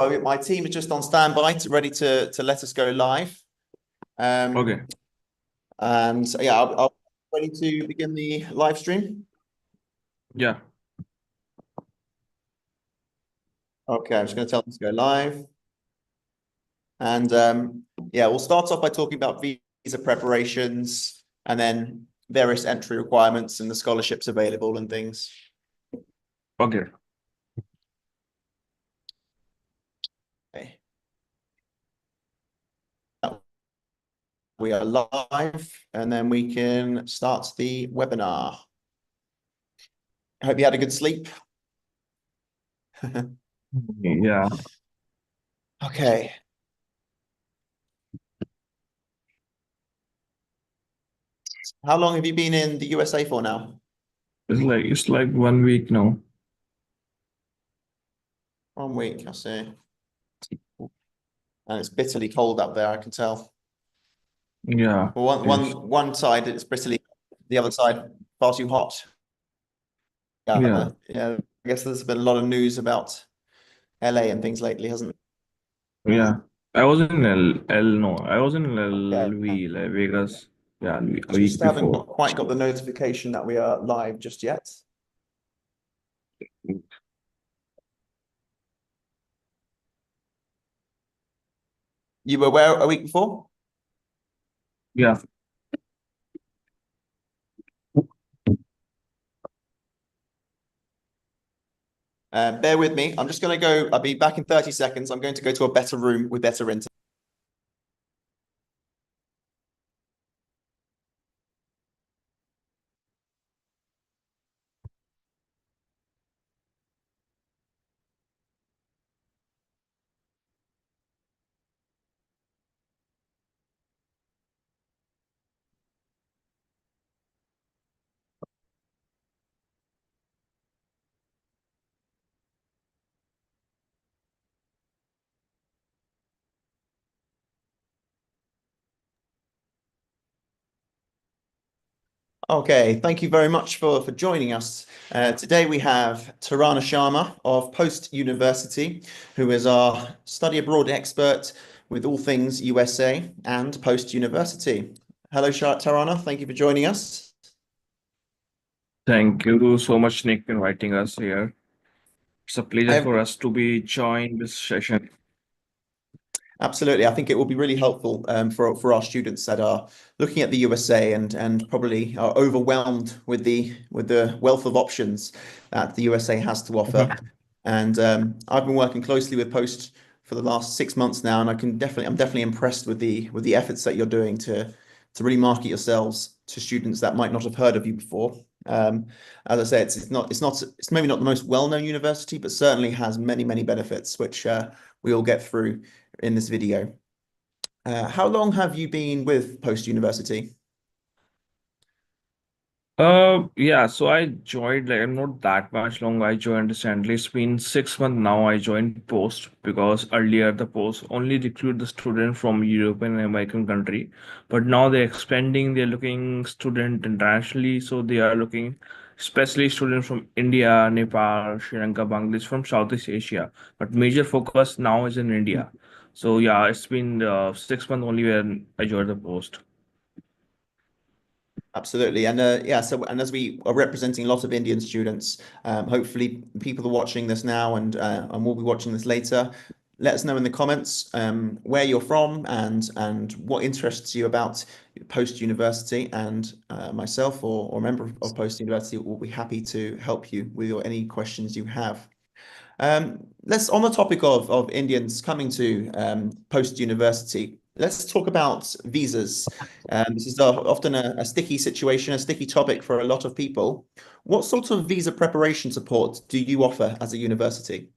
my team is just on standby, ready to let us go live. Okay. And yeah, I'll ready to begin the live stream. Yeah. Okay, I'm just going to tell them to go live. And yeah, we'll start off by talking about visa preparations and then various entry requirements and the scholarships available and things. Okay. Okay. We are live, and then we can start the webinar. I hope you had a good sleep. Yeah. Okay. How long have you been in the USA for now? It's like 1 week now. 1 week, I see. And it's bitterly cold up there, I can tell. Yeah. Well, one side it's bitterly, the other side far too hot. Yeah. Yeah. I guess there's been a lot of news about LA and things lately, hasn't Yeah. I was in I was in there? LV, like Vegas. Yeah, a week Just haven't before. quite got the notification that we are live just yet. You were where a week before? Yeah. Bear with me. I'm just going to go. I'll be back in 30 seconds. I'm going to go to a better room with better internet. Okay, thank you very much for joining us. Today we have Tarana Sharma of Post University, who is our study abroad expert with all things USA and Post University. Hello, Tarana. Thank you for joining us. Thank you so much, Nick, for inviting us here. It's a pleasure I for us to be joined this session. Absolutely. I think it will be really helpful for our students that are looking at the USA and probably are overwhelmed with the wealth of options that the USA has to offer. And I've been working closely with Post for the last 6 months now, and I'm definitely impressed with the efforts that you're doing to really market yourselves to students that might not have heard of you before. As I say, it's maybe not the most well-known university, but certainly has many benefits, which we will get through in this video. How long have you been with Post University? Yeah, so I joined, like, I'm not that much long. I joined recently. It's been 6 months now. I joined Post because earlier the Post only recruit the student from European and American country, but now they're expanding. They're looking student internationally, so they are looking especially students from India, Nepal, Sri Lanka, Bangladesh, from Southeast Asia. But major focus now is in India. So yeah, it's been 6 months only when I joined the Post. Absolutely. And yeah, so and as we are representing a lot of Indian students, hopefully people are watching this now and will be watching this later. Let us know in the comments where you're from and what interests you about Post University, and myself or a member of Post University will be happy to help you with any questions you have. Let's, on the topic of Indians coming to Post University, let's talk about visas. This is often a sticky situation, a sticky topic for a lot of people. What sort of visa preparation support do you offer as a university?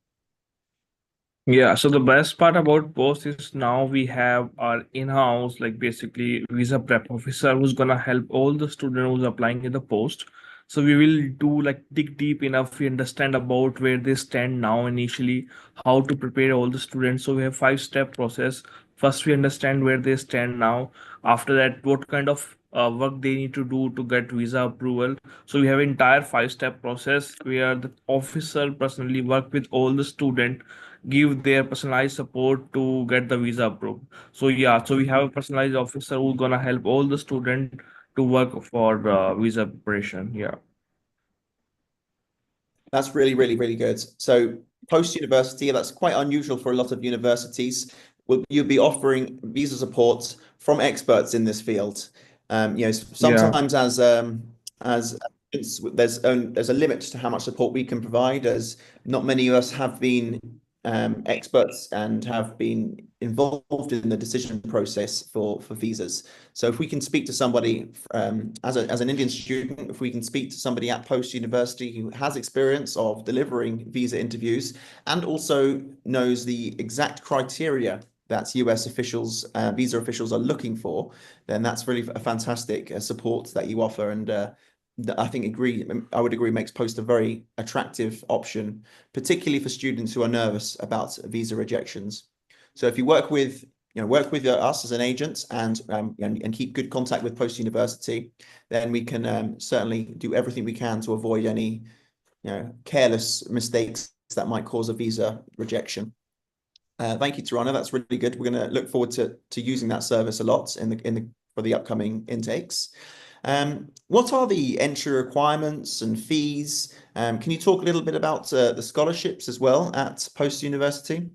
Yeah, so the best part about Post is now we have our in-house, like basically visa prep officer who's gonna help all the student who's applying in the Post. So we will do like dig deep enough, we understand about where they stand now initially, how to prepare all the students. So we have 5-step process. First, we understand where they stand now. After that, what kind of work they need to do to get visa approval. So we have entire 5-step process where the officer personally work with all the student, give their personalized support to get the visa approved. So yeah, so we have a personalized officer who's gonna help all the student to work for visa preparation. Yeah. That's really, really, really good. So post-university, that's quite unusual for a lot of universities. Will you be offering visa support from experts in this field? Yeah. Sometimes as there's a limit to how much support we can provide, as not many of us have been experts and have been involved in the decision process for visas. So if we can speak to somebody as an Indian student, if we can speak to somebody at post university who has experience of delivering visa interviews and also knows the exact criteria that US officials, visa officials are looking for, then that's really a fantastic support that you offer. And I would agree makes post a very attractive option, particularly for students who are nervous about visa rejections. So if you work with us as an agent and keep good contact with post university, then we can certainly do everything we can to avoid any careless mistakes that might cause a visa rejection. Thank you, Tarana. That's really good. We're going to look forward to using that service a lot for the upcoming intakes. What are the entry requirements and fees? Can you talk a little bit about the scholarships as well at post university?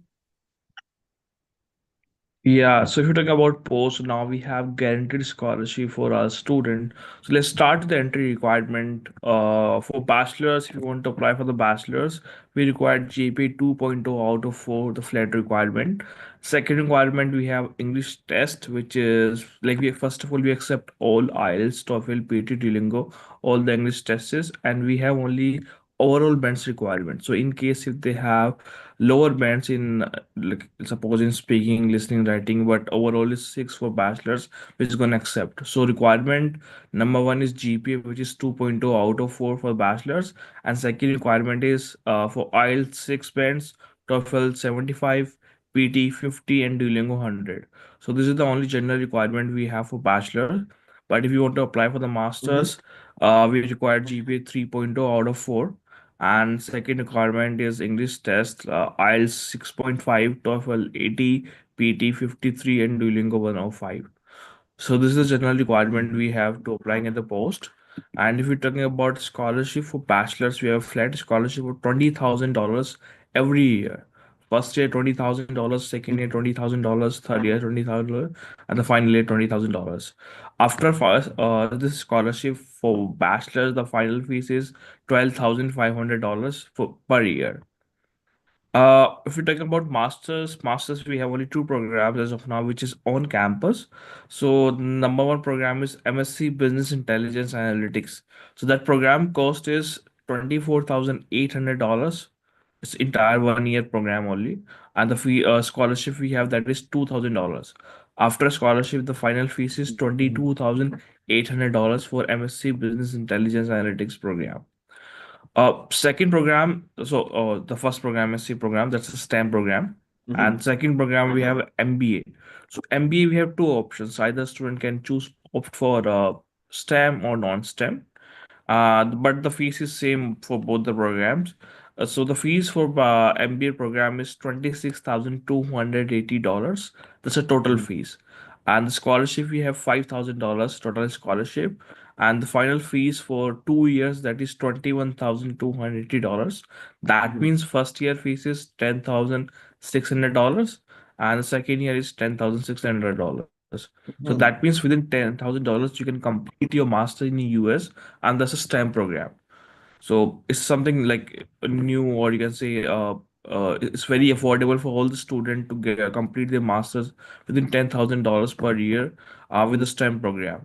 Yeah, so if you talk about post, now we have guaranteed scholarship for our student. So let's start with the entry requirement. For bachelor's, if you want to apply for the bachelor's, we require GPA 2.0 out of 4, the flat requirement. Second requirement, we have English test, which is like we first of all we accept all IELTS, TOEFL, PT, Duolingo, all the English tests, and we have only overall bands requirement. So in case if they have lower bands in like suppose in speaking, listening, writing, but overall is 6 for bachelor's, which is going to accept. So requirement number one is GPA, which is 2.0 out of 4 for bachelor's, and second requirement is for IELTS 6 bands, TOEFL 75, PT 50, and Duolingo 100. So this is the only general requirement we have for bachelor. But if you want to apply for the Mhm. masters, we require GPA 3.0 out of 4, and second requirement is English test, IELTS 6.5, TOEFL 80, PT 53, and Duolingo 105. So this is the general requirement we have to applying at the post. And if you're talking about scholarship for bachelor's, we have flat scholarship of $20,000 every year. First year $20,000, second year $20,000, third year $20,000, and the final year $20,000. After first, this scholarship for bachelor's, the final fees is $12,500 for per year. If you're talking about masters, we have only two programs as of now, which is on campus. So number one program is MSc Business Intelligence Analytics. So that program cost is $24,800. It's entire 1 year program only, and the fee scholarship we have that is $2,000. After scholarship, the final fees is $22,800 for MSc Business Intelligence Analytics program. Second program, so the first program is C program, that's a STEM program. And Mhm. second program, we have MBA. So MBA, we have two options. Either student can choose opt for STEM or non-STEM. But the fees is same for both the programs. So the fees for MBA program is $26,280. That's a total Mhm. fees. And the scholarship we have $5,000 total scholarship. And the final fees for 2 years, that is $21,280. That Mhm. means first year fees is $10,600, and the second year is $10,600. So that Mhm. means within $10,000 you can complete your master in the US, and that's a STEM program. So it's something like new, or you can say, it's very affordable for all the student to complete their masters within $10,000 per year with the STEM program.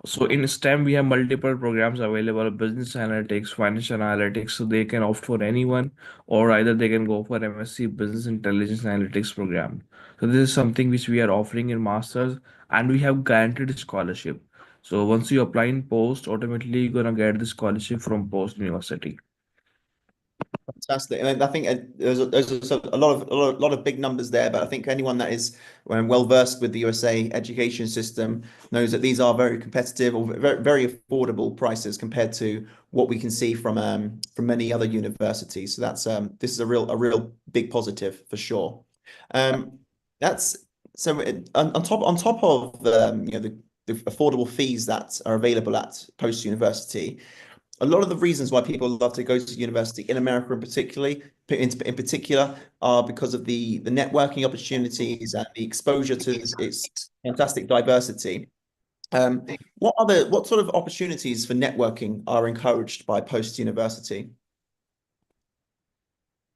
So in STEM, we have multiple programs available: business analytics, financial analytics. So they can opt for anyone, or either they can go for MSc Business Intelligence Analytics program. So this is something which we are offering in masters, and we have guaranteed scholarship. So once you apply in post, automatically you're gonna get the scholarship from post university. Fantastic. And I think there's a lot of big numbers there, but I think anyone that is well versed with the USA education system knows that these are very competitive or very, very affordable prices compared to what we can see from many other universities. So that's this is a real big positive for sure. Um, that's so on top of the affordable fees that are available at post university. A lot of the reasons why people love to go to university in America in particular are because of the networking opportunities and the exposure to its fantastic diversity. What sort of opportunities for networking are encouraged by post university?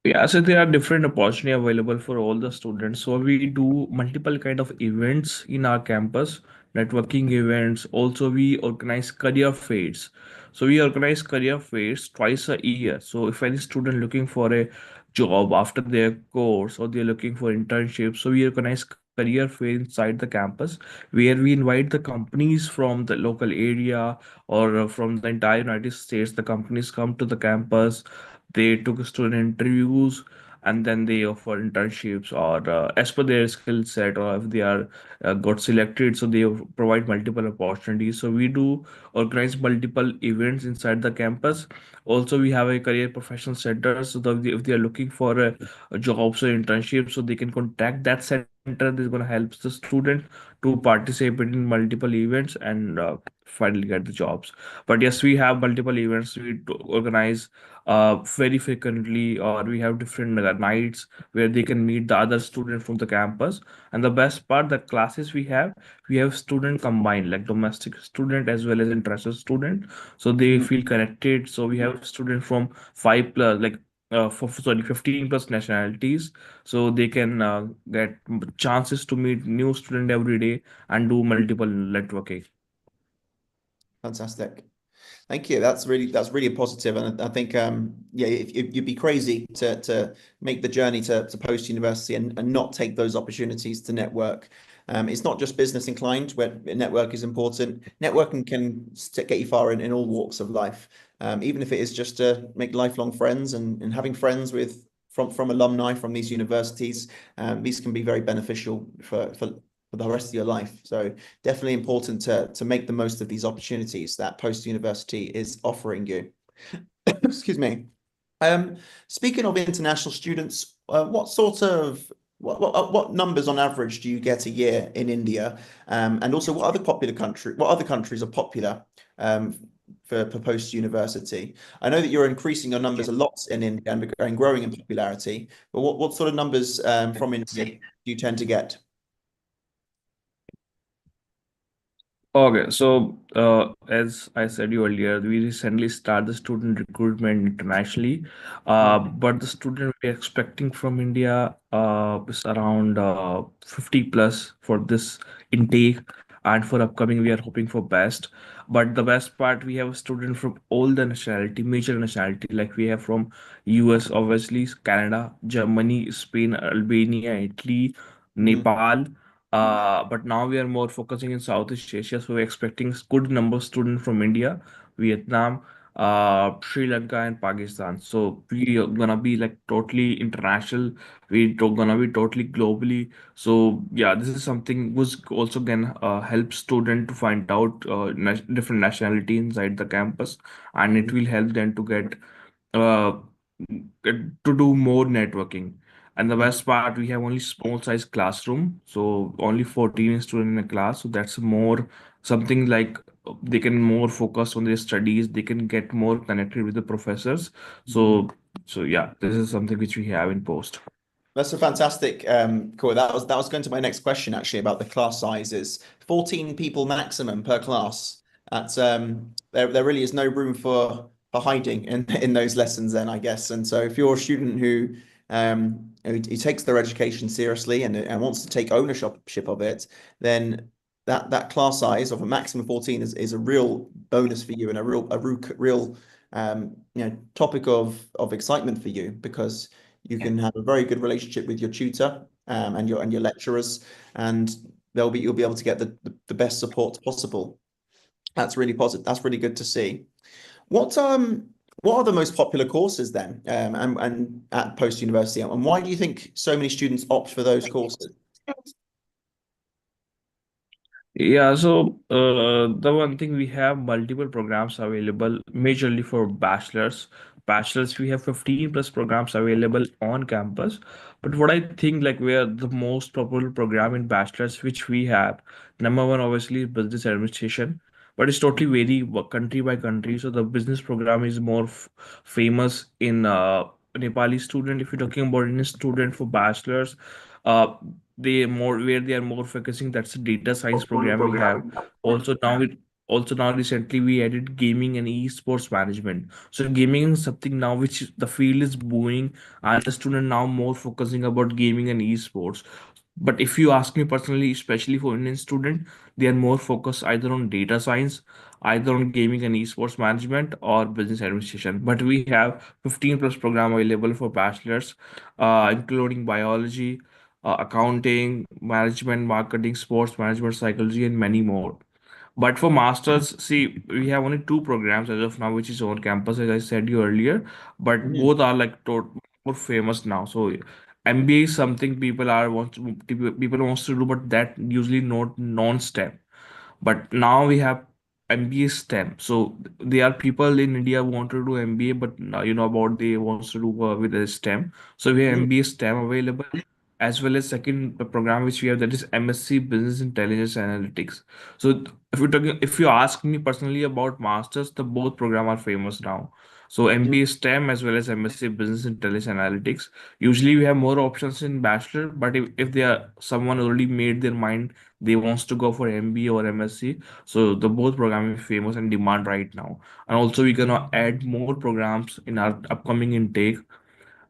Yeah, so there are different opportunity available for all the students. So we do multiple kind of events in our campus, networking events. Also, we organize career fairs. So we organize career fairs twice a year. So if any student looking for a job after their course or they're looking for internship, so we organize career fair inside the campus where we invite the companies from the local area or from the entire United States. The companies come to the campus, they took student interviews, and then they offer internships or as per their skill set, or if they are got selected, so they provide multiple opportunities. So we do organize multiple events inside the campus. Also, we have a career professional center, so that if they are looking for a jobs or internship, so they can contact that center. This is going to help the student to participate in multiple events and finally get the jobs. But yes, we have multiple events we do organize very frequently, or we have different nights where they can meet the other student from the campus. And the best part, the classes we have student combined, like domestic student as well as international student, so they Mhm. feel connected. So we have student from 5 plus, like sorry, 15 plus nationalities, so they can get chances to meet new student every day and do multiple networking. Fantastic. Thank you. That's really positive, and I think yeah, you'd be crazy to make the journey to post university and not take those opportunities to network. It's not just business inclined where network is important. Networking can get you far in all walks of life, even if it is just to make lifelong friends and having friends with from alumni from these universities. These can be very beneficial for the rest of your life. So definitely important to make the most of these opportunities that post university is offering you. Excuse me. Um, Speaking of international students, what numbers on average do you get a year in India? And also, what other countries are popular um, for post university? I know that you're increasing your numbers a lot in India and growing in popularity, but what sort of numbers from India do you tend to get? Okay, so as I said you earlier, we recently started the student recruitment internationally, but the student we're expecting from India is around 50 plus for this intake, and for upcoming we are hoping for best. But the best part, we have a student from all the nationality, major nationality, like we have from US, obviously, Canada, Germany, Spain, Albania, Italy, Mhm. Nepal. But now we are more focusing in Southeast Asia, so we're expecting good number of students from India, Vietnam, Sri Lanka, and Pakistan. So we are gonna be like totally international. Gonna be totally globally. So yeah, this is something which also can help student to find out different nationality inside the campus, and it will help them to uh, to do more networking. And the Mhm. best part, we have only small size classroom, so only 14 students in a class. So that's more something like they can more focus on their studies. They can get more connected with the professors. Mhm. So yeah, this is something which we have in post. That's a fantastic call. That was going to my next question actually about the class sizes. 14 people maximum per class. That's there really is no room for hiding in those lessons then, I guess. And so if you're a student who takes their education seriously and wants to take ownership of it, then that class size of a maximum 14 is a real bonus for you and a real topic of excitement for you because you can have a very good relationship with your tutor and your lecturers, and you'll be able to get the best support possible. That's really positive. That's really good to see. What What are the most popular courses then, and at post-university, and why do you think so many students opt for those courses? Yeah, so the one thing we have multiple programs available majorly for bachelors. Bachelors, we have 15 plus programs available on campus. But what I think like where the most popular program in bachelors which we have, number one obviously is business administration, but it's totally vary country by country. So the business program is more famous in Nepali student. If you're talking about any student for bachelors, uh, they more where they are more focusing, that's the data science program we have. Also now recently we added gaming and esports management. So gaming is something now which the field is booming, and the student now more focusing about gaming and esports. But if you ask me personally, especially for Indian student, they are more focused either on data science, either on gaming and esports management, or business administration. But we have 15 plus program available for bachelors, including biology, accounting, management, marketing, sports management, psychology, and many more. But for masters, see, we have only two programs as of now, which is on campus, as I said you earlier. But Mhm. both are like more famous now. So MBA is something people wants to do, but that usually not non-STEM. But now we have MBA STEM. So there are people in India who want to do MBA, but now you know about they wants to do with a STEM. So we have Mhm. MBA STEM available, as well as second program which we have, that is MSc Business Intelligence Analytics. So if you ask me personally about masters, the both program are famous now. So MBA STEM as well as MSc Business Intelligence Analytics. Usually we have more options in bachelor, but if they are someone already made their mind they wants to go for MBA or MSc. So the both program is famous and demand right now. And also we're gonna add more programs in our upcoming intake.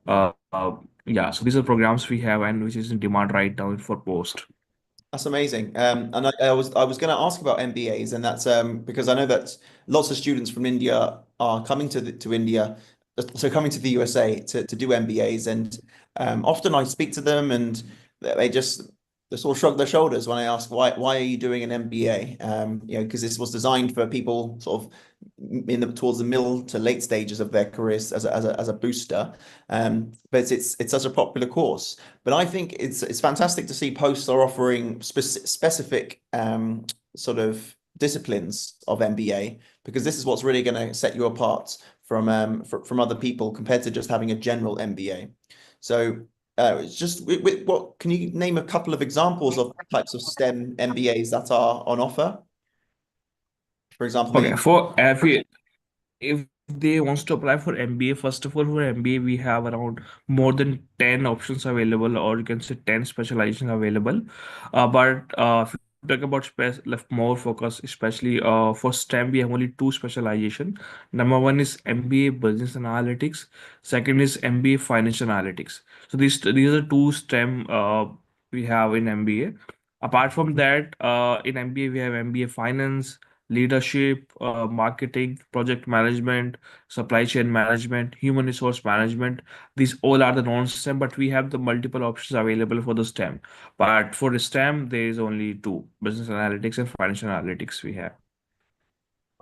Uh, uh, yeah, so these are programs we have and which is in demand right now for post. That's amazing. And I was going to ask about MBAs, and that's because I know that lots of students from India are coming to India, so coming to the USA to do MBAs, and often I speak to them, and they sort of shrug their shoulders when I ask why are you doing an MBA? Because this was designed for people sort of towards the middle to late stages of their careers as a booster, but it's such a popular course. But I think it's fantastic to see posts are offering specific sort of disciplines of MBA, because this is what's really going to set you apart from other people compared to just having a general MBA. So it's just what can you name a couple of examples of types of STEM MBAs that are on offer? For example, Okay, the for every if they wants to apply for MBA, first of all, for MBA, we have around more than 10 options available, or you can say 10 specialization available. But if you talk about left more focus, especially for STEM, we have only two specialization. Number one is MBA Business Analytics. Second is MBA Financial Analytics. So these are two STEM we have in MBA. Apart from that, in MBA, we have MBA Finance, leadership, marketing, project management, supply chain management, human resource management. These all are the non-STEM, but we have the multiple options available for the STEM. But for the STEM, there is only two: business analytics and financial analytics we have.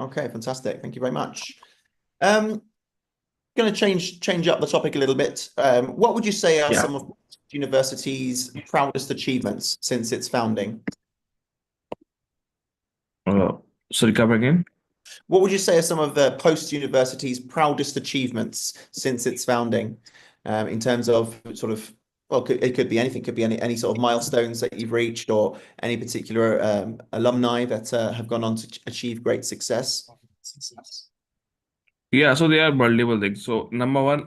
Okay, fantastic. Thank you very much. Um, Going to change up the topic a little bit. What would you say are Yeah. some of university's proudest achievements since its founding? Uh, sorry, come again? What would you say are some of the post-university's proudest achievements since its founding, in terms of sort of, well, it could be anything, could be any sort of milestones that you've reached or any particular alumni that have gone on to achieve great success. Yeah, so there are multiple things. So number one,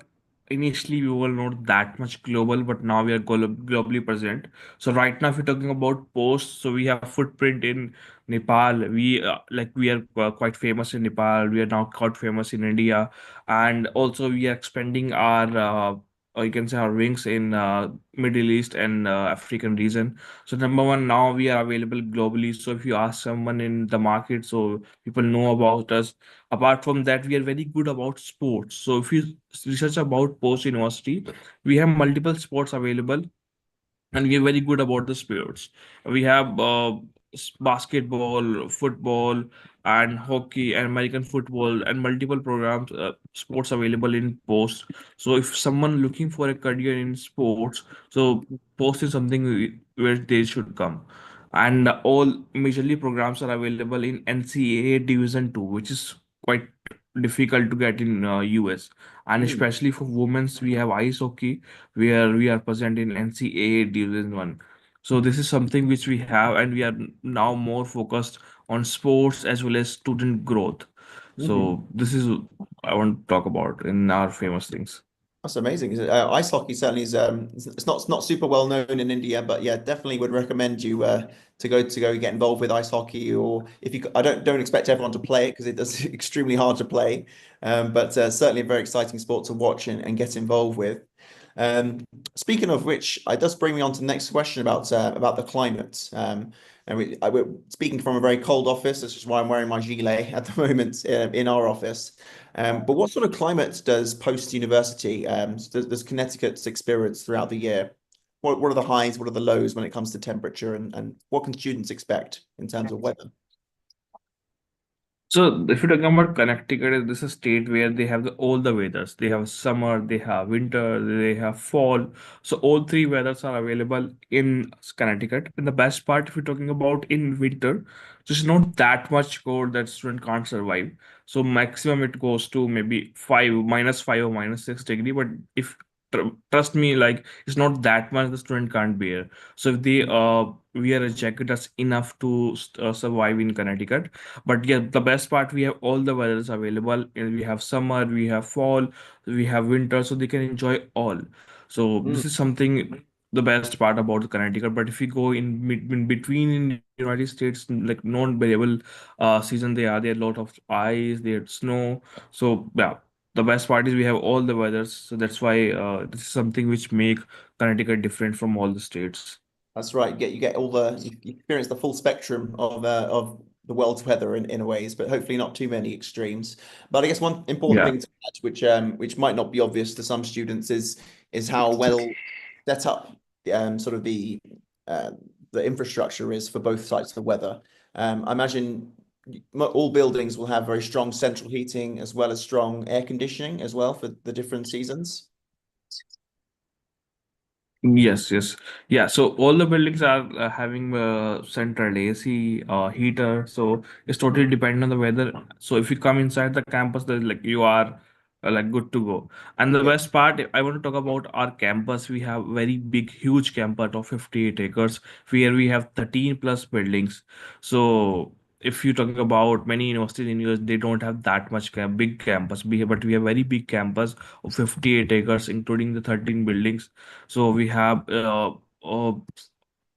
initially we were not that much global, but now we are globally present. So right now, if you're talking about posts, so we have footprint in Nepal. We are quite famous in Nepal. We are now quite famous in India, and also we are expanding our or you can say our wings in Middle East and African region. So number one, now we are available globally. So if you ask someone in the market, so people know about us. Apart from that, we are very good about sports. So if you research about post university, we have multiple sports available, and we are very good about the sports. We have basketball, football, and hockey, and American football, and multiple programs, sports available in Post. So if someone looking for a career in sports, so Post is something where they should come. And all majorly programs are available in NCAA Division 2, which is quite difficult to get in US. And Mm, especially for women's, we have ice hockey, where we are present in NCAA Division 1. So this is something which we have, and we are now more focused on sports as well as student growth. mhm. So this is I want to talk about in our famous things. That's amazing. Ice hockey certainly is it's not super well known in India, but yeah, definitely would recommend you to go get involved with ice hockey. Or if you, I don't expect everyone to play it because it does extremely hard to play, but certainly a very exciting sport to watch and get involved with. Um, Speaking of which, it does bring me on to the next question about the climate. We're speaking from a very cold office. This is why I'm wearing my gilet at the moment in our office. But what sort of climate does post-university, does Connecticut experience throughout the year? What are the highs, what are the lows when it comes to temperature, and what can students expect in terms of weather? So if you're talking about Connecticut, this is a state where they have all the weathers. They have summer, they have winter, they have fall. So all three weathers are available in Connecticut. And the best part, if you're talking about in winter, just not that much cold that student can't survive. So maximum it goes to maybe -5 or -6 degree. But if trust me, like it's not that much the student can't bear. So if they wear a jacket, that's enough to survive in Connecticut. But yeah, the best part, we have all the weathers available. And we have summer, we have fall, we have winter, so they can enjoy all. So Mm, this is something the best part about the Connecticut. But if you go in between in United States, like non-variable season, there are a lot of ice, there's snow. So yeah, the best part is we have all the weathers. So that's why this is something which make Connecticut different from all the states. that's right. You get all you experience the full spectrum of the world's weather in a ways, but hopefully not too many extremes. But I guess one important Yeah. thing to add, which might not be obvious to some students, is how well set up sort of uh, the infrastructure is for both sides of weather. I imagine all buildings will have very strong central heating as well as strong air conditioning as well for the different seasons. Yes, yes. Yeah, so all the buildings are having central AC, heater, so it's totally dependent on the weather. So if you come inside the campus, then like you are like good to go. And the Yeah. best part, I want to talk about our campus. We have very big, huge campus of 58 acres, where we have 13 plus buildings. So if you're talking about many universities in US, they don't have that much big campus, but we have very big campus of 58 acres, including the 13 buildings. So we have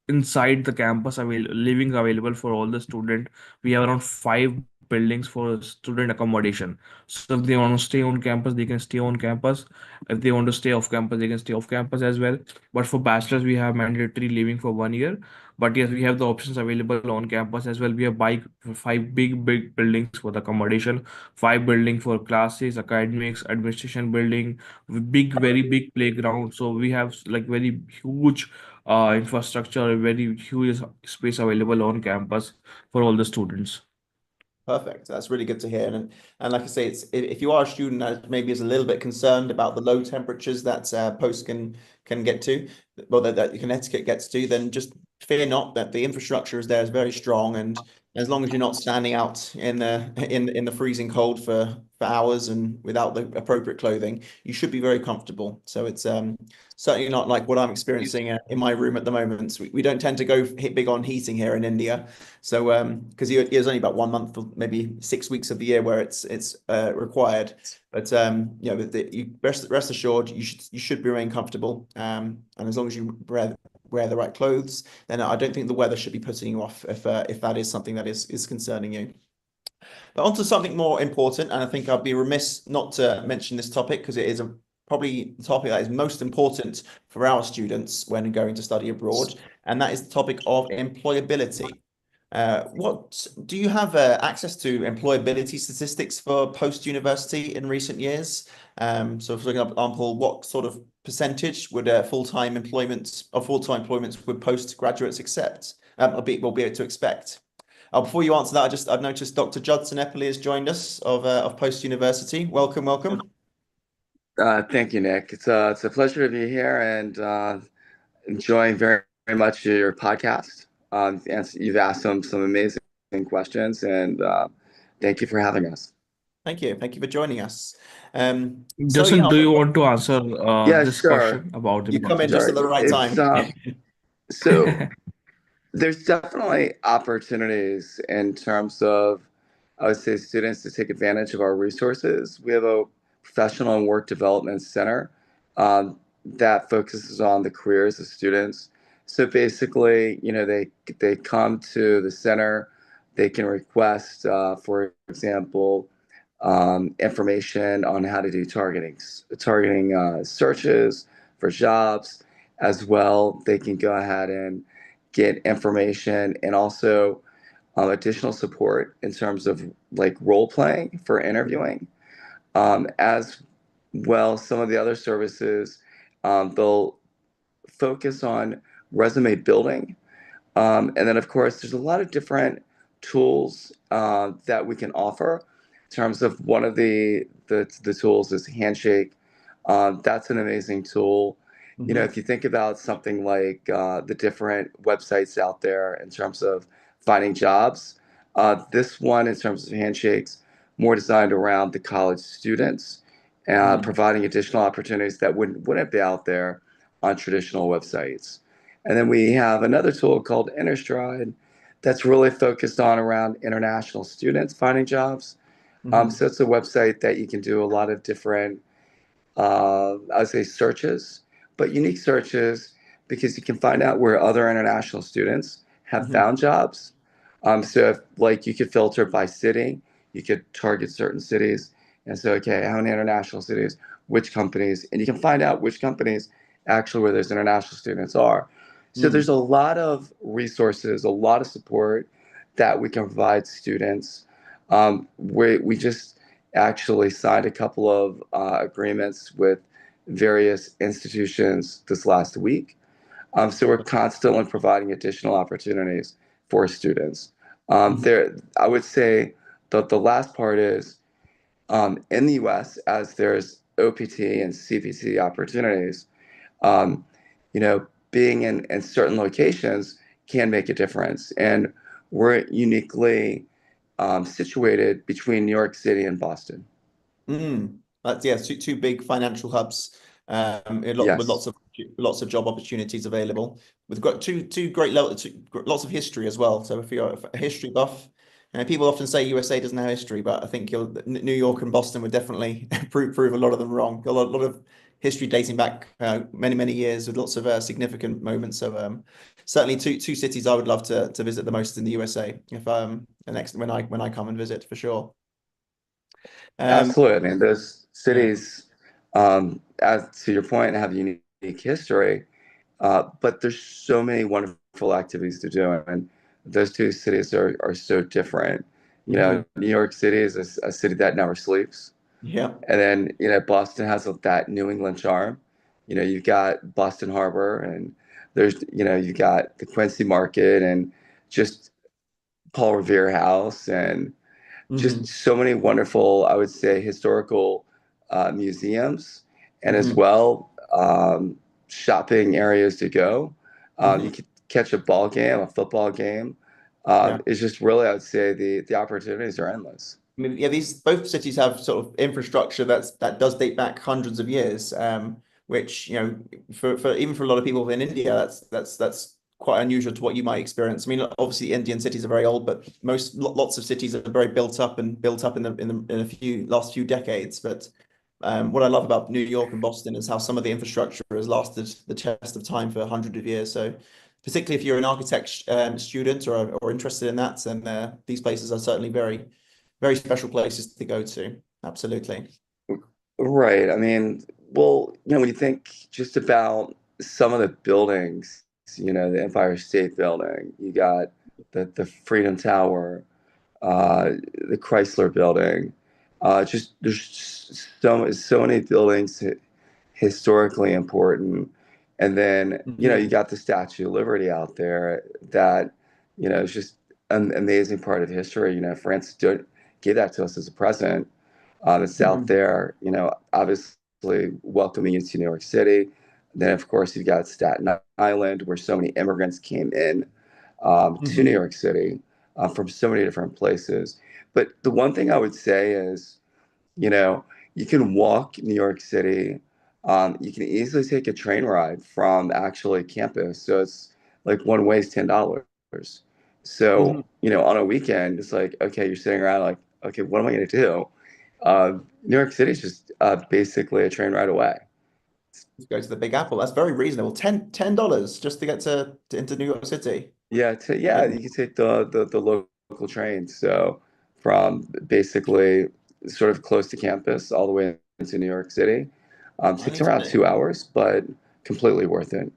inside the campus living available for all the student. We have around 5 buildings for student accommodation. So if they want to stay on campus, they can stay on campus. If they want to stay off campus, they can stay off campus as well. But for bachelors, we have mandatory living for 1 year. But yes, we have the options available on campus as well. We have 5 big buildings for the accommodation, 5 building for classes, academics, administration building, very big playground. So we have like very huge infrastructure, a very huge space available on campus for all the students. Perfect. That's really good to hear. And like I say, it's if you are a student that maybe is a little bit concerned about the low temperatures that post can get to, well, that Connecticut gets to, then just fear not that the infrastructure is there is very strong, and as long as you're not standing out in the freezing cold for hours and without the appropriate clothing, you should be very comfortable. So it's certainly not like what I'm experiencing in my room at the moment. We don't tend to go hit big on heating here in India. So, because there's only about 1 month, or maybe 6 weeks of the year where it's required. But you rest assured, you should remain comfortable. And as long as you wear the right clothes, then I don't think the weather should be putting you off if that is something that is concerning you. But on to something more important, and I think I'd be remiss not to mention this topic because it is probably the topic that is most important for our students when going to study abroad, and that is the topic of employability. What do you have access to employability statistics for post-university in recent years? So, for example, what sort of percentage would full-time employment would postgraduates accept? we'll be able to expect. Before you answer that, I've noticed Dr. Judson Eppley has joined us of Post University. Welcome, welcome. Thank you, Nick. It's a pleasure to be here and enjoying very, very much your podcast. And you've asked some amazing questions, and thank you for having us. Thank you. Thank you for joining us. Justin, do you want to answer Yeah, this sure. question about You come in just Sure. at the right It's time. so there's definitely opportunities in terms of, I would say, students to take advantage of our resources. We have a professional and work development center that focuses on the careers of students. So basically, they come to the center, they can request, for example, information on how to do targeting searches for jobs. As well, they can go ahead and get information and also additional support in terms of like role playing for interviewing. As well, some of the other services, they'll focus on resume building. And then, of course, there's a lot of different tools that we can offer. In terms of one of the tools is Handshake. That's an amazing tool. If you think about something like the different websites out there in terms of finding jobs, this one, in terms of Handshakes, more designed around the college students, providing additional opportunities that wouldn't be out there on traditional websites. And then we have another tool called InnerStride that's really focused on around international students finding jobs. So it's a website that you can do a lot of different, I would say, searches, but unique searches because you can find out where other international students have found jobs. So if, like, you could filter by city, you could target certain cities and say, okay, how many international cities, which companies, and you can find out which companies actually where those international students are. So there's a lot of resources, a lot of support that we can provide students. We just actually signed a couple of agreements with various institutions this last week. So we're constantly providing additional opportunities for students. I would say that the last part is in the U.S., as there's OPT and CPT opportunities, um, being in certain locations can make a difference. And we're uniquely situated between New York City and Boston. That's two big financial hubs, with Yes. lots of job opportunities available. We've got two great lots of history as well. So if you're a history buff, people often say USA doesn't have history, but I think New York and Boston would definitely prove a lot of them wrong. A lot of history dating back many years with lots of significant moments. So certainly two cities I would love to visit the most in the USA if the next when I come and visit for sure. Absolutely. I mean, those cities, as to your point, have unique history, but there's so many wonderful activities to do, and those two cities are so different. New York City is a city that never sleeps. Yeah. And then, Boston has that New England charm. You've got Boston Harbor, and there's, you've got the Quincy Market and just Paul Revere House and just so many wonderful, I would say, historical museums, and as well shopping areas to go. You could catch a ball game, a football game. It's just really, I would say, the opportunities are endless. I mean, yeah, these both cities have sort of infrastructure that does date back hundreds of years, which for even for a lot of people in India, that's quite unusual to what you might experience. I mean, obviously, Indian cities are very old, but lots of cities are very built up in the last few decades. But what I love about New York and Boston is how some of the infrastructure has lasted the test of time for hundreds of years. So, particularly if you're an architect student or interested in that, then these places are certainly very special places to go to. Absolutely. Right. I mean, well, when you think just about some of the buildings, the Empire State Building, you got the Freedom Tower, the Chrysler Building. Just there's so many buildings historically important, and then you got the Statue of Liberty out there that it's just an amazing part of history. France gave that to us as a present. It's out there, obviously welcoming you to New York City. Then, of course, you've got Staten Island, where so many immigrants came in to New York City from so many different places. But the one thing I would say is, you can walk New York City. You can easily take a train ride from actually campus. So it's like one way is $10. So, on a weekend, it's like, okay, you're sitting around like, okay, what am I going to do? New York City is just basically a train ride away. Just go to the Big Apple. That's very reasonable. $10 just to get into New York City. Yeah, you can take the local train. So from basically sort of close to campus all the way into New York City. Takes around 2 hours, but completely worth it.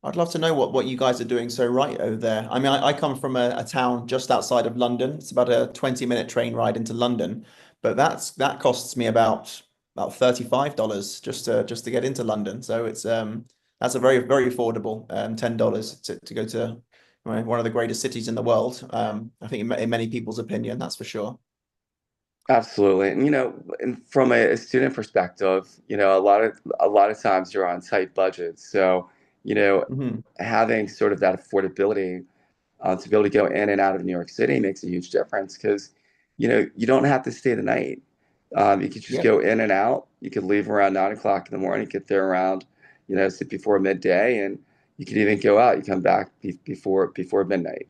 I'd love to know what you guys are doing so right over there. I mean, I come from a town just outside of London. It's about a 20-minute train ride into London, but that costs me about $35 just to get into London. So it's that's a very, very affordable $10 to go to one of the greatest cities in the world. I think in many people's opinion, that's for sure. Absolutely. And from a student perspective, a lot of times you're on tight budgets. So, having sort of that affordability to be able to go in and out of New York City makes a huge difference because, you don't have to stay the night. You could just go in and out. You could leave around 9 o'clock in the morning, get there around, say before midday, and you could even go out. You come back before midnight.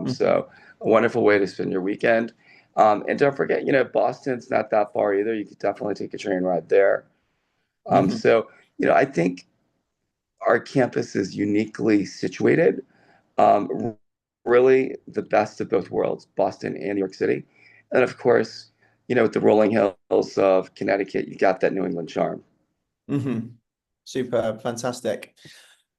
So a wonderful way to spend your weekend. And don't forget, Boston's not that far either. You could definitely take a train ride there. So, I think our campus is uniquely situated. Um, Really the best of both worlds, Boston and New York City. And of course, with the rolling hills of Connecticut, you got that New England charm. Superb, fantastic.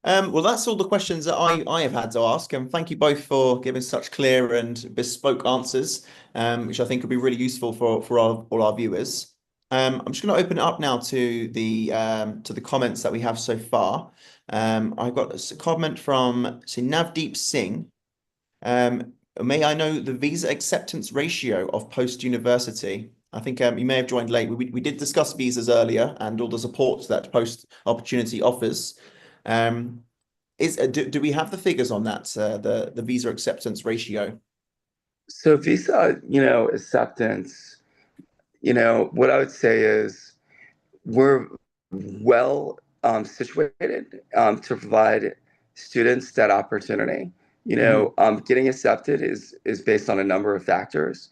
Well, that's all the questions that I have had to ask, and thank you both for giving such clear and bespoke answers, which I think will be really useful for all our viewers. I'm just going to open it up now to the comments that we have so far. I've got a comment from Navdeep Singh. May I know the visa acceptance ratio of post-university? I think you may have joined late. We did discuss visas earlier and all the support that post opportunity offers. Do we have the figures on that, the visa acceptance ratio? So visa, acceptance, what I would say is we're well situated to provide students that opportunity. Getting accepted is based on a number of factors.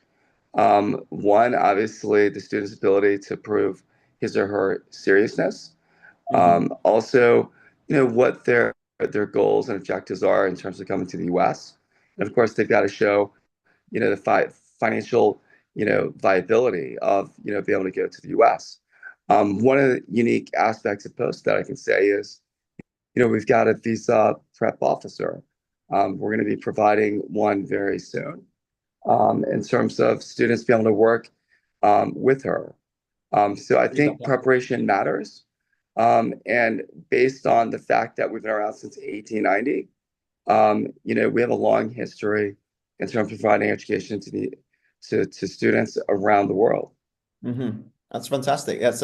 One, obviously, the student's ability to prove his or her seriousness. Also, what their goals and objectives are in terms of coming to the U.S. And of course, they've got to show, the financial, viability of, being able to go to the U.S. One of the unique aspects of Post that I can say is, we've got a visa prep officer. We're going to be providing one very soon in terms of students being able to work with her. So I think preparation matters. And based on the fact that we've been around since 1890, we have a long history in terms of providing education to students around the world. That's fantastic. That's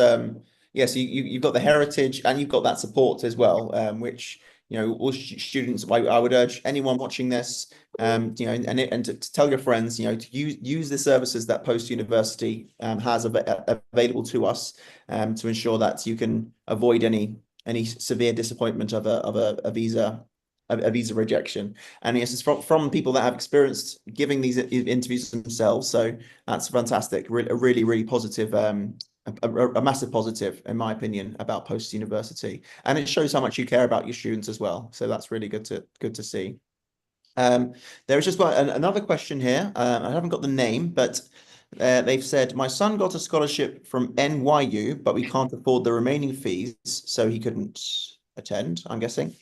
yes, you've got the heritage and you've got that support as well, which all students. I would urge anyone watching this, and to tell your friends, to use the services that post university has available to us, to ensure that you can avoid any severe disappointment of a visa. A visa rejection, and yes, it's from people that have experienced giving these interviews themselves. So that's fantastic. A really positive, a massive positive, in my opinion, about post university, and it shows how much you care about your students as well. So that's really good to see. There is just another question here. I haven't got the name, but they've said, my son got a scholarship from NYU, but we can't afford the remaining fees, so he couldn't attend, I'm guessing.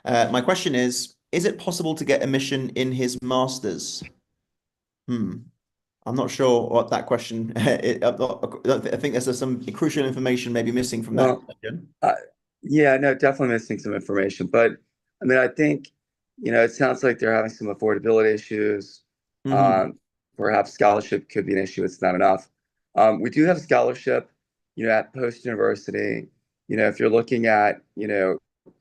My question is it possible to get admission in his master's? I'm not sure what that question. I think there's some crucial information maybe missing from that question. Yeah, no, definitely missing some information. But I mean, I think it sounds like they're having some affordability issues. Hmm. Perhaps scholarship could be an issue. It's not enough. We do have scholarship, at post-university. If you're looking at,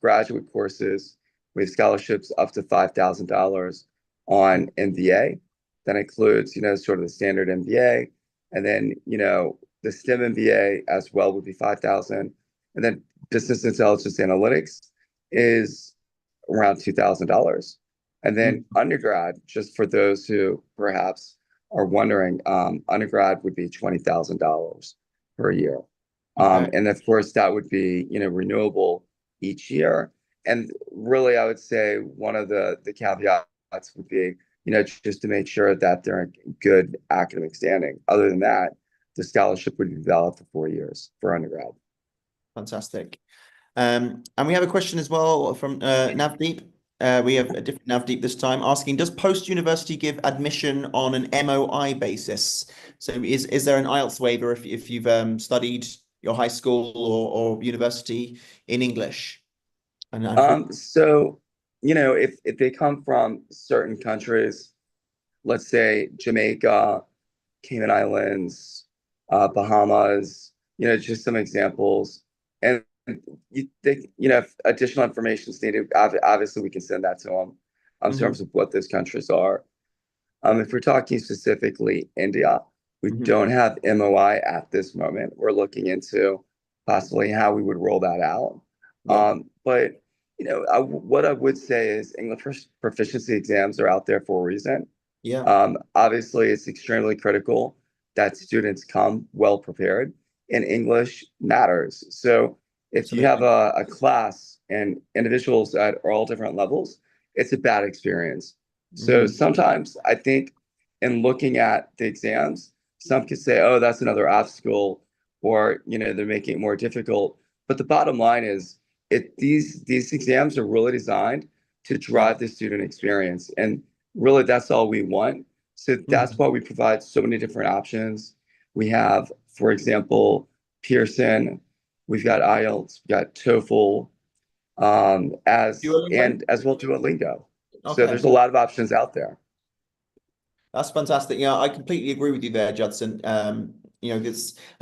graduate courses, we have scholarships up to $5,000 on MBA. That includes, sort of the standard MBA. And then, the STEM MBA as well would be 5,000. And then business intelligence analytics is around $2,000. And then undergrad, just for those who perhaps are wondering, undergrad would be $20,000 per year. Okay. And of course, that would be, renewable each year. And really, I would say one of the caveats would be, just to make sure that they're in good academic standing. Other than that, the scholarship would be valid for 4 years for undergrad. Fantastic. And we have a question as well from Navdeep. We have a different Navdeep this time asking, does post-university give admission on an MOI basis? So is there an IELTS waiver if you've studied your high school or university in English? So, if they come from certain countries, let's say Jamaica, Cayman Islands, Bahamas, just some examples. And if additional information is needed, obviously we can send that to them in terms of what those countries are. If we're talking specifically India, we don't have MOI at this moment. We're looking into possibly how we would roll that out. But what I would say is English proficiency exams are out there for a reason. Obviously, it's extremely critical that students come well prepared, and English matters. So if you have a class and individuals at all different levels, it's a bad experience. So sometimes I think in looking at the exams, some could say, oh, that's another obstacle, or they're making it more difficult. But the bottom line is these exams are really designed to drive the student experience. And really that's all we want. So that's why we provide so many different options. We have, for example, Pearson, we've got IELTS, we've got TOEFL, as well Duolingo. So there's a lot of options out there. That's fantastic. Yeah, I completely agree with you there, Judson. And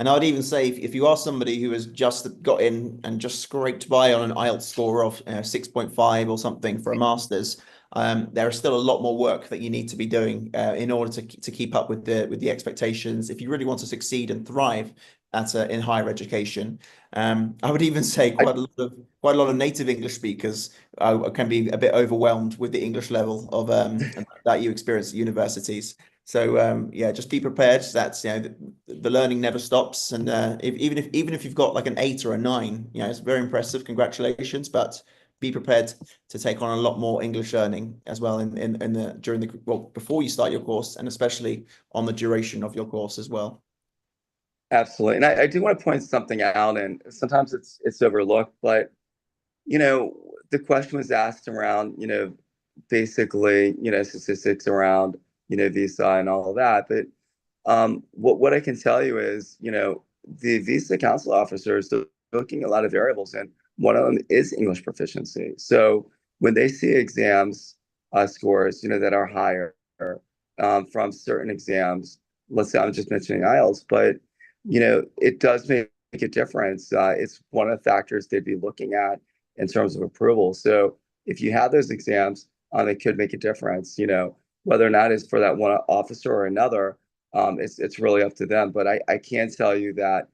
I'd even say if you are somebody who has just got in and just scraped by on an IELTS score of 6.5 or something for a master's, there is still a lot more work that you need to be doing in order to keep up with the expectations. If you really want to succeed and thrive in higher education, I would even say quite a lot of native English speakers can be a bit overwhelmed with the English level of that you experience at universities. So yeah, just be prepared. That's the learning never stops, and even if you've got like an 8 or a 9, it's very impressive. Congratulations, but be prepared to take on a lot more English learning as well before you start your course, and especially on the duration of your course as well. Absolutely. And I do want to point something out, and sometimes it's overlooked, but the question was asked around, basically, statistics around, visa and all of that. But what I can tell you is, the visa council officers are looking at a lot of variables, and one of them is English proficiency. So when they see exams scores, that are higher from certain exams, let's say I'm just mentioning IELTS, but it does make a difference. It's one of the factors they'd be looking at in terms of approval. So if you have those exams, it could make a difference. Whether or not it's for that one officer or another, it's really up to them. But I can tell you that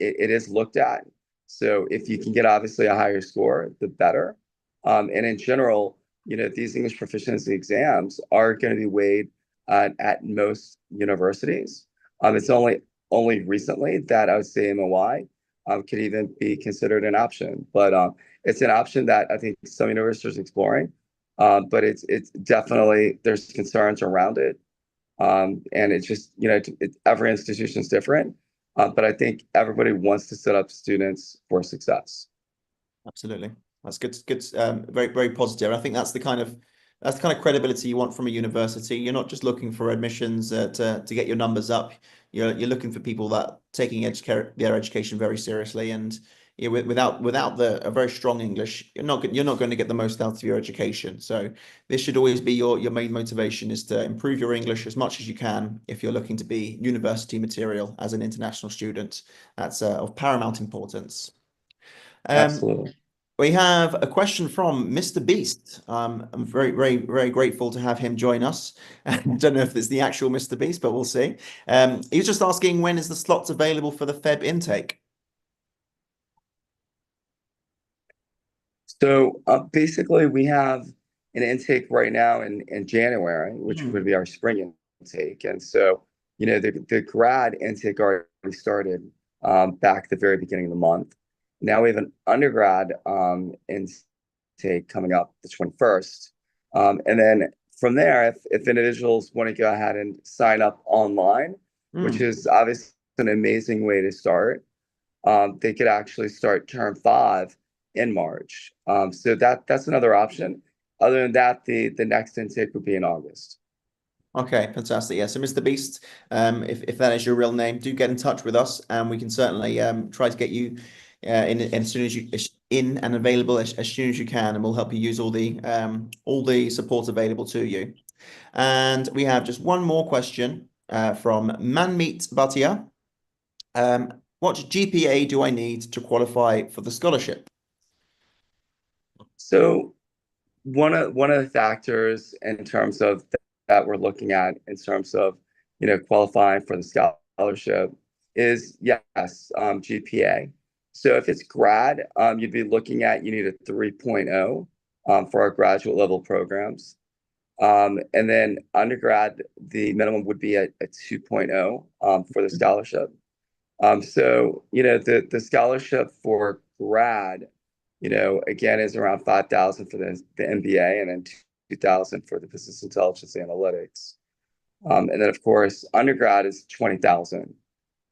it is looked at. So if you can get obviously a higher score, the better. And in general, these English proficiency exams are going to be weighed at most universities. It's only recently that I would say MOI could even be considered an option. But it's an option that I think some universities are exploring. But it's definitely, there's concerns around it. And it's just, every institution is different. But I think everybody wants to set up students for success. Absolutely. That's good. Good. Very, very positive. I think that's the kind of credibility you want from a university. You're not just looking for admissions to get your numbers up. You're looking for people that taking their education very seriously, and without a very strong English, you're not going to get the most out of your education. So this should always be your main motivation, is to improve your English as much as you can if you're looking to be university material as an international student. That's of paramount importance. Absolutely. We have a question from Mr. Beast. I'm very, very, very grateful to have him join us. I don't know if it's the actual Mr. Beast, but we'll see. He's just asking, when is the slots available for the Feb intake? So basically, we have an intake right now in January, which would be our spring intake. And so, the grad intake already started back at the very beginning of the month. Now we have an undergrad intake coming up the 21st. And then from there, if individuals want to go ahead and sign up online, which is obviously an amazing way to start, they could actually start term 5 in March. So that's another option. Other than that, the next intake would be in August. Okay, fantastic. Yeah, so Mr. Beast, if that is your real name, do get in touch with us, and we can certainly try to get you in as soon as you in and available as soon as you can, and we'll help you use all the support available to you. And we have just one more question from Manmeet Bhatia. What GPA do I need to qualify for the scholarship? So one of the factors in terms of that we're looking at in terms of qualifying for the scholarship is, yes, GPA. So if it's grad, you'd be looking at, you need a 3.0 for our graduate level programs. And then undergrad, the minimum would be a 2.0 for the scholarship. So the scholarship for grad, again, is around 5,000 for the MBA, and then 2,000 for the business intelligence analytics. And then, of course, undergrad is 20,000.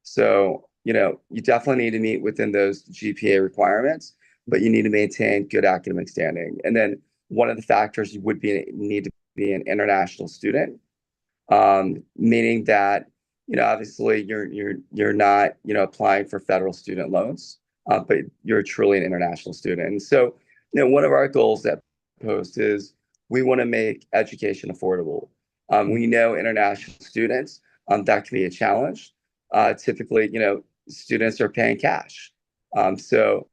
So, you definitely need to meet within those GPA requirements, but you need to maintain good academic standing. And then one of the factors you would need to be an international student, meaning that, obviously you're not, applying for federal student loans, but you're truly an international student. And so, one of our goals at Post is we want to make education affordable. We know international students, that can be a challenge. Typically, students are paying cash. So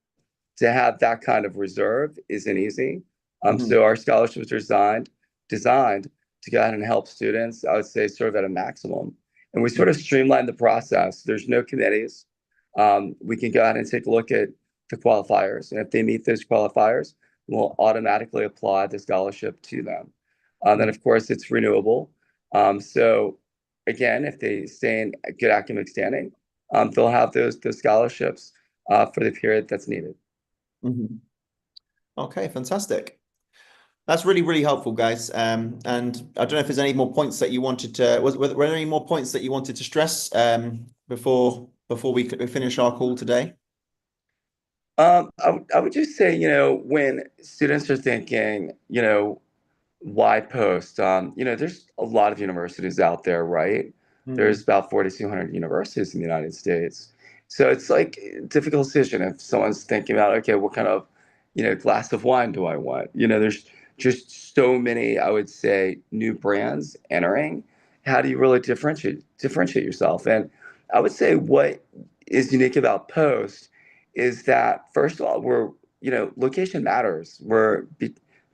to have that kind of reserve isn't easy. So our scholarships are designed to go ahead and help students, I would say, sort of at a maximum. And we sort of streamline the process. There's no committees. We can go ahead and take a look at the qualifiers. And if they meet those qualifiers, we'll automatically apply the scholarship to them. Then, of course, it's renewable. So again, if they stay in good academic standing, they'll have those scholarships for the period that's needed. Okay, fantastic. That's really, really helpful, guys. And I don't know if there's any more points that you wanted to, were there any more points that you wanted to stress before we finish our call today? I would just say, when students are thinking, why Post? There's a lot of universities out there, right? There's about 4,200 universities in the United States. So it's like a difficult decision if someone's thinking about, okay, what kind of, glass of wine do I want? There's just so many, I would say, new brands entering. How do you really differentiate yourself? And I would say what is unique about Post is that, first of all, location matters. We're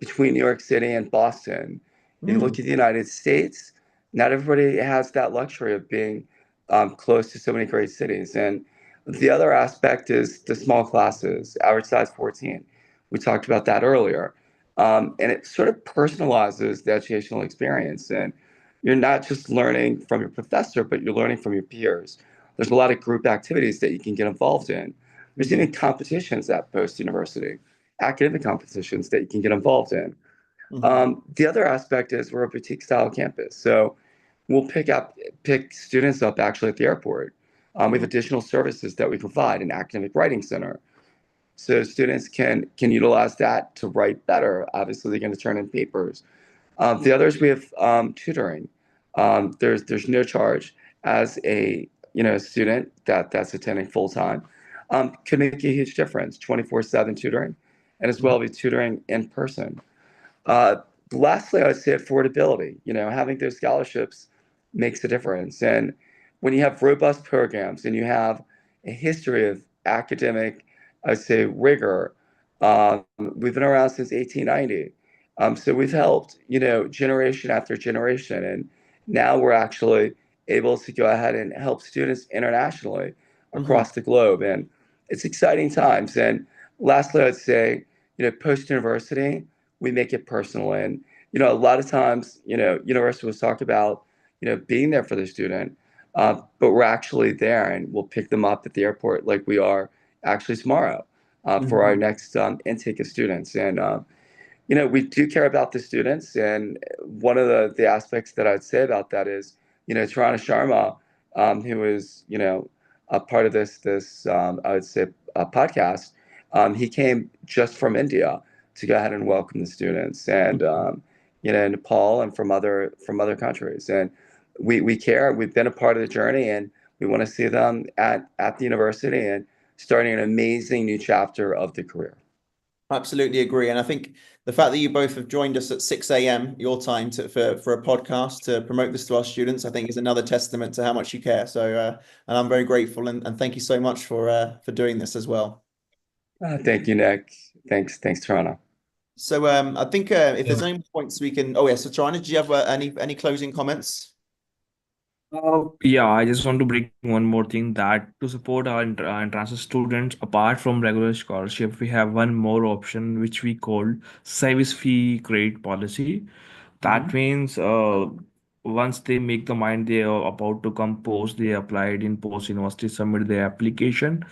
between New York City and Boston. You look at the United States, not everybody has that luxury of being close to so many great cities. And the other aspect is the small classes, average size 14. We talked about that earlier. And it sort of personalizes the educational experience. And you're not just learning from your professor, but you're learning from your peers. There's a lot of group activities that you can get involved in. There's even competitions at Post University, academic competitions that you can get involved in. The other aspect is we're a boutique style campus. So we'll pick students up actually at the airport. We have additional services that we provide, an academic writing center. So students can utilize that to write better. Obviously, they're going to turn in papers. The others, we have tutoring. There's no charge as a student that's attending full time. could make a huge difference. 24/7 tutoring, and as well be tutoring in person. Lastly, I would say affordability. Having those scholarships makes a difference. And when you have robust programs and you have a history of academic, I would say, rigor, we've been around since 1890. So we've helped, generation after generation. And now we're actually able to go ahead and help students internationally across the globe. And it's exciting times. And lastly, I'd say, post-university, we make it personal. And, a lot of times, university will talk about, being there for the student, but we're actually there and we'll pick them up at the airport like we are actually tomorrow for our next intake of students. And, we do care about the students. And one of the aspects that I'd say about that is, Tarana Sharma, who is, a part of this I would say, podcast, he came just from India to go ahead and welcome the students, and Nepal and from other countries. And we care. We've been a part of the journey, and we want to see them at the university and starting an amazing new chapter of the career. Absolutely agree. And I think the fact that you both have joined us at 6 a.m. your time for a podcast to promote this to our students, I think is another testament to how much you care. So, and I'm very grateful, and thank you so much for doing this as well. Thank you, Nick. Thanks, Tarana. So, I think if there's any points we can. Oh yeah. So, Tarana, do you have any closing comments? Yeah, I just want to bring one more thing, that to support our international students, apart from regular scholarship, we have one more option which we call service fee credit policy. That means once they make the mind they are about to come post, they applied in post university, submit their application,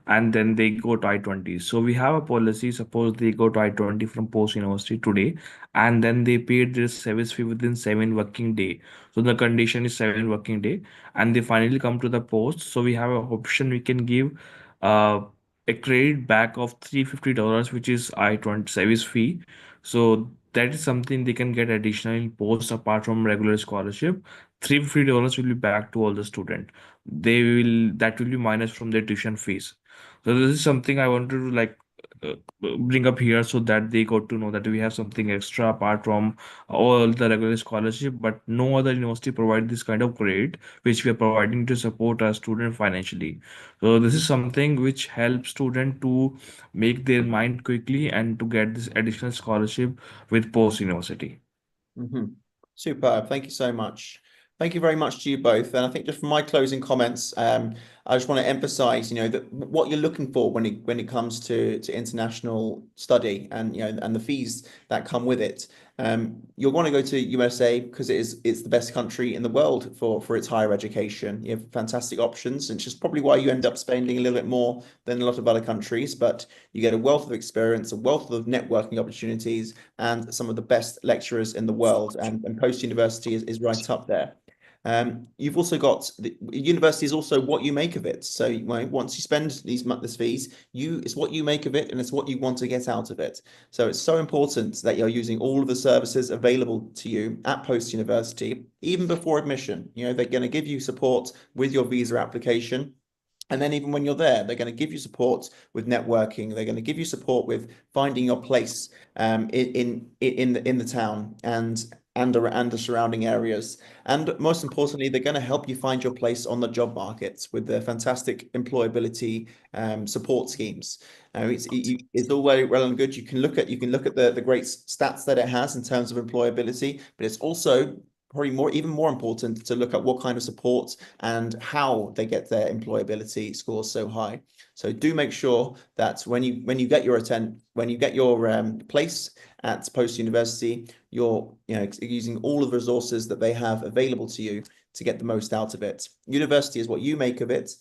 and then they go to I-20. So we have a policy, suppose they go to I-20 from post university today, and then they paid their service fee within 7 working day. So the condition is 7 working day, and they finally come to the post. So we have an option, we can give uh, a credit back of $350, which is I-20 service fee. So that is something they can get additional in post apart from regular scholarship. $350 will be back to all the student. That will be minus from their tuition fees. So this is something I wanted to uh, bring up here so that they got to know that we have something extra apart from all the regular scholarship, but no other university provide this kind of grade which we are providing to support our student financially. So this is something which helps student to make their mind quickly and to get this additional scholarship with post university. Superb. Thank you so much. Thank you very much to you both. And I think just for my closing comments, I just want to emphasize, that what you're looking for when it comes to international study and and the fees that come with it. You'll want to go to USA because it's the best country in the world for its higher education. You have fantastic options, and it's just probably why you end up spending a little bit more than a lot of other countries. But you get a wealth of experience, a wealth of networking opportunities, and some of the best lecturers in the world. And post-university is right up there. You've also got the university is also what you make of it. So once you spend this fees, it's what you make of it, and it's what you want to get out of it. So it's so important that you're using all of the services available to you at post-university, even before admission. They're going to give you support with your visa application. And then even when you're there, they're going to give you support with networking. They're going to give you support with finding your place in the town and the surrounding areas. And most importantly, they're going to help you find your place on the job market with their fantastic employability support schemes. It's all very well and good. You can look at the great stats that it has in terms of employability, but it's also probably even more important to look at what kind of support and how they get their employability scores so high. So do make sure that when you get your place at post-university, you're using all of the resources that they have available to you to get the most out of it. University is what you make of it.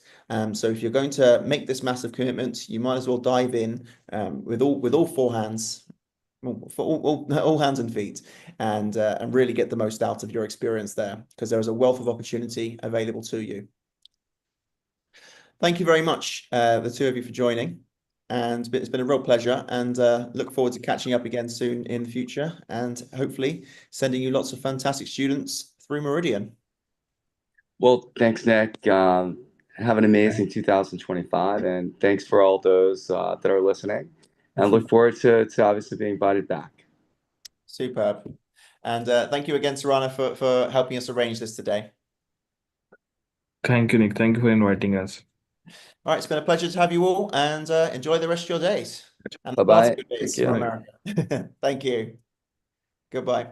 So if you're going to make this massive commitment, you might as well dive in with all four hands, for all hands and feet, and really get the most out of your experience there, because there is a wealth of opportunity available to you. Thank you very much, the two of you, for joining, and it's been a real pleasure, and look forward to catching up again soon in the future, and hopefully sending you lots of fantastic students through Meridean. Well, thanks, Nick. have an amazing 2025. And thanks for all those that are listening. And I look forward to obviously being invited back. Superb. And thank you again, Tarana, for helping us arrange this today. Thank you, Nick. Thank you for inviting us. All right, it's been a pleasure to have you all, and enjoy the rest of your days and Bye-bye. good days Thank from you. America. Thank you. Goodbye.